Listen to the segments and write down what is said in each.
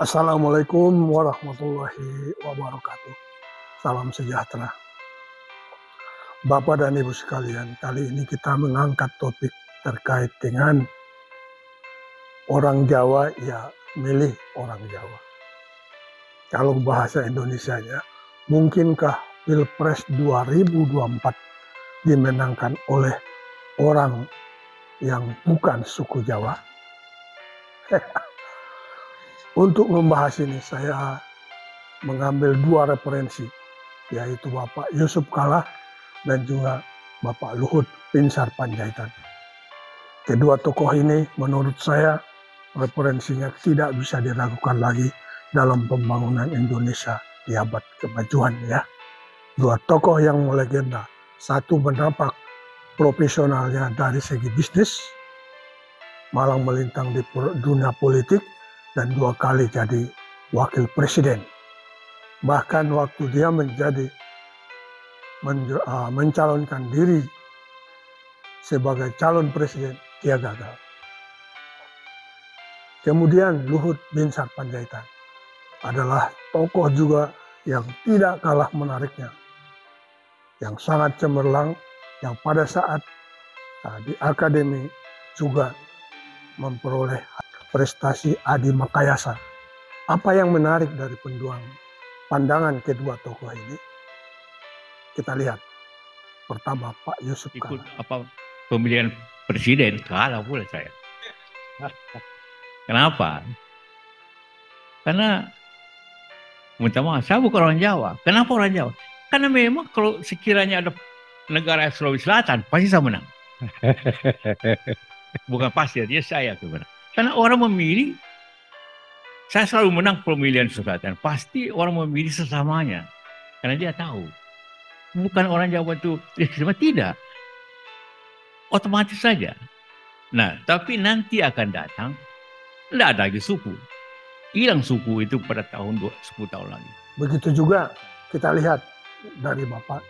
Assalamualaikum warahmatullahi wabarakatuh. Salam sejahtera. Bapak dan Ibu sekalian, kali ini kita mengangkat topik terkait dengan orang Jawa, ya milih orang Jawa. Kalau bahasa Indonesianya, mungkinkah Pilpres 2024 dimenangkan oleh orang yang bukan suku Jawa? Untuk membahas ini, saya mengambil dua referensi, yaitu Bapak Yusuf Kalla dan juga Bapak Luhut Binsar Panjaitan. Kedua tokoh ini menurut saya referensinya tidak bisa diragukan lagi dalam pembangunan Indonesia di abad kemajuan ya. Dua tokoh yang melegenda, satu menapak profesionalnya dari segi bisnis, malang melintang di dunia politik, dan dua kali jadi wakil presiden. Bahkan waktu dia mencalonkan diri sebagai calon presiden, dia gagal. Kemudian Luhut Binsar Panjaitan adalah tokoh juga yang tidak kalah menariknya, yang sangat cemerlang, yang pada saat di akademi juga memperoleh prestasi adi makayasa. Apa yang menarik dari pandangan kedua tokoh ini? Kita lihat. Pertama, Pak Yusuf Kalla. Pemilihan presiden kalah pula saya. Kenapa? Karena minta maaf, saya bukan orang Jawa. Kenapa orang Jawa? Karena memang kalau sekiranya ada negara Sulawesi Selatan, pasti saya menang. Bukan pasti, dia saya tuh menang. Karena orang memilih, saya selalu menang pemilihan Sulawesi Selatan. Pasti orang memilih sesamanya. Karena dia tahu. Bukan orang Jawa itu tidak. Otomatis saja. Nah, tapi nanti akan datang, tidak ada lagi suku. Hilang suku itu pada tahun 10 tahun lagi. Begitu juga kita lihat dari Bapak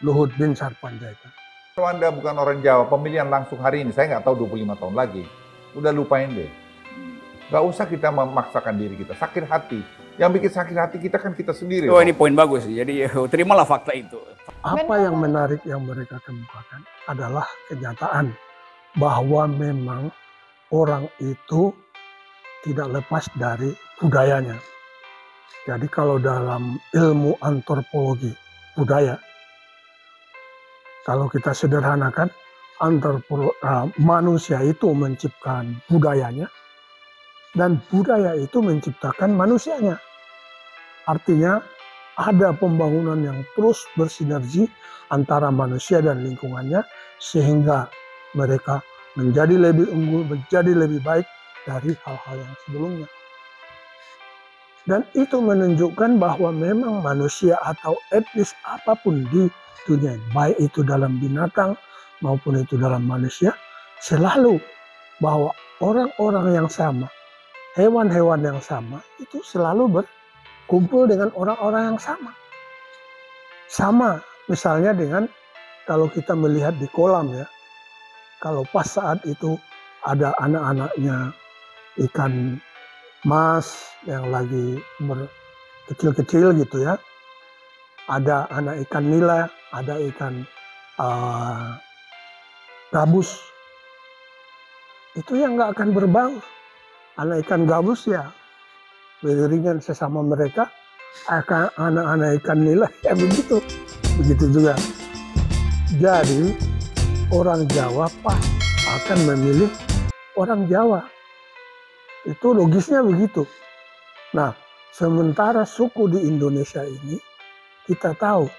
Luhut Binsar Panjaitan. Kalau Anda bukan orang Jawa, pemilihan langsung hari ini, saya nggak tahu 25 tahun lagi. Udah lupain deh. Nggak usah kita memaksakan diri kita, sakit hati. Yang bikin sakit hati kita kan kita sendiri. Oh, ini poin bagus. Jadi terimalah fakta itu. Apa yang menarik yang mereka kemukakan adalah kenyataan bahwa memang orang itu tidak lepas dari budayanya. Jadi kalau dalam ilmu antropologi budaya, kalau kita sederhanakan, manusia itu menciptakan budayanya, dan budaya itu menciptakan manusianya. Artinya ada pembangunan yang terus bersinergi antara manusia dan lingkungannya, sehingga mereka menjadi lebih unggul, menjadi lebih baik dari hal-hal yang sebelumnya. Dan itu menunjukkan bahwa memang manusia atau etnis apapun di dunia, baik itu dalam binatang maupun itu dalam manusia, selalu bahwa orang-orang yang sama, hewan-hewan yang sama, itu selalu berkumpul dengan orang-orang yang sama. Sama misalnya dengan kalau kita melihat di kolam ya, kalau pas saat itu ada anak-anaknya ikan mas yang lagi kecil-kecil gitu ya, ada anak ikan nila, ada ikan gabus, itu yang nggak akan berbau. Anak ikan gabus ya beriringan sesama mereka, anak-anak ikan nila ya begitu juga. Jadi orang Jawa akan memilih orang Jawa. Itu logisnya begitu. Nah, sementara suku di Indonesia ini, kita tahu,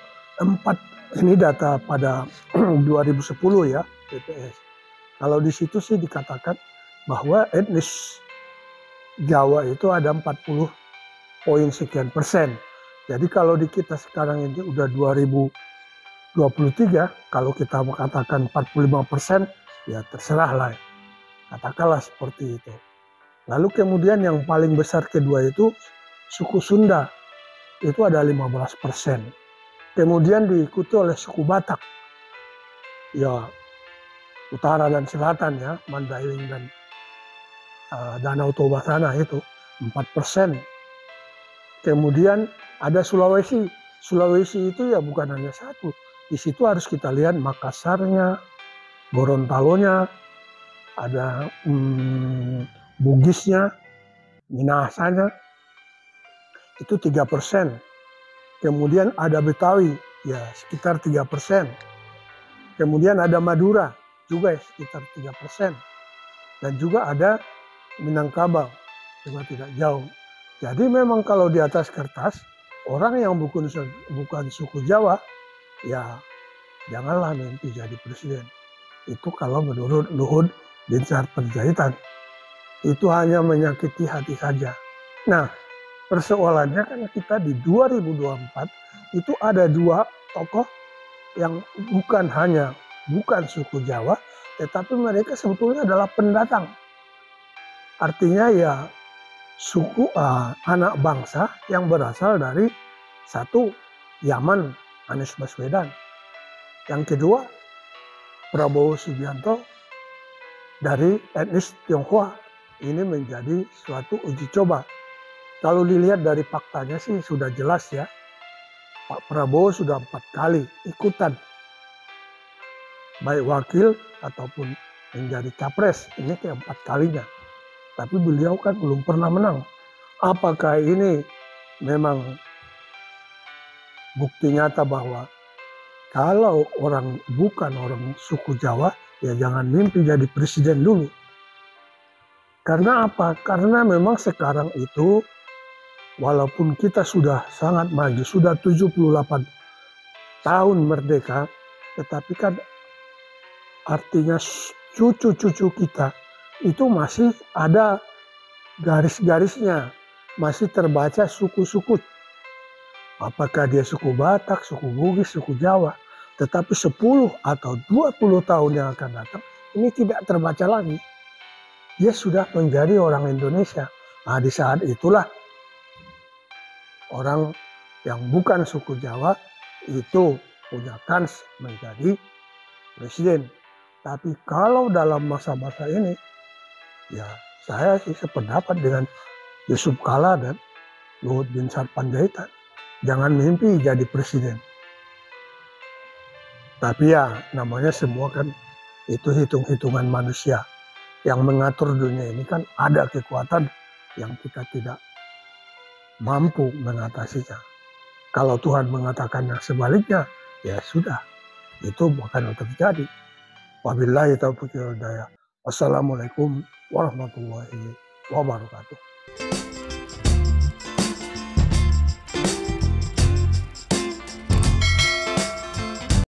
ini data pada 2010 ya, BPS. Kalau di situ sih dikatakan bahwa etnis Jawa itu ada 40 poin sekian persen. Jadi kalau di kita sekarang ini udah 2023, kalau kita mengatakan 45%, ya terserah lah. Katakanlah seperti itu. Lalu kemudian yang paling besar kedua itu suku Sunda, itu ada 15%. Kemudian diikuti oleh suku Batak, ya utara dan selatan ya, Mandailing dan Danau Toba sana itu 4%. Kemudian ada Sulawesi. Sulawesi itu ya bukan hanya satu. Di situ harus kita lihat Makassarnya, Gorontalonya, ada Bugisnya, Minahasanya, itu 3%. Kemudian ada Betawi, ya sekitar 3%. Kemudian ada Madura, juga sekitar 3%. Dan juga ada Minangkabau, juga tidak jauh. Jadi memang kalau di atas kertas, orang yang bukan suku Jawa, ya janganlah mimpi jadi presiden. Itu kalau menurut Luhut Binsar Panjaitan. Itu hanya menyakiti hati saja. Nah, persoalannya kan kita di 2024 itu ada dua tokoh yang bukan suku Jawa, tetapi mereka sebetulnya adalah pendatang. Artinya ya suku anak bangsa yang berasal dari satu Yaman, Anies Baswedan. Yang kedua Prabowo Subianto dari etnis Tionghoa. Ini menjadi suatu uji coba. Kalau dilihat dari faktanya sih sudah jelas ya. Pak Prabowo sudah 4 kali ikutan. Baik wakil ataupun menjadi capres. Ini keempat kalinya. Tapi beliau kan belum pernah menang. Apakah ini memang bukti nyata bahwa kalau bukan orang suku Jawa, ya jangan mimpi jadi presiden dulu. Karena apa? Karena memang sekarang itu walaupun kita sudah sangat maju, sudah 78 tahun merdeka, tetapi kan artinya cucu-cucu kita itu masih ada garis-garisnya, masih terbaca suku-suku. Apakah dia suku Batak, suku Bugis, suku Jawa. Tetapi 10 atau 20 tahun yang akan datang, ini tidak terbaca lagi. Dia sudah menjadi orang Indonesia. Nah, di saat itulah orang yang bukan suku Jawa itu punya kans menjadi presiden. Tapi kalau dalam masa-masa ini, ya saya sih sependapat dengan Yusuf Kala dan Luhut Binsar Panjaitan. Jangan mimpi jadi presiden. Tapi ya namanya semua kan itu hitung-hitungan manusia. Yang mengatur dunia ini kan ada kekuatan yang kita tidak mampu mengatasinya. Kalau Tuhan mengatakan yang sebaliknya, ya sudah. Itu bukan terjadi. Wabillahi taufiq wal hidayah. Wassalamualaikum warahmatullahi wabarakatuh.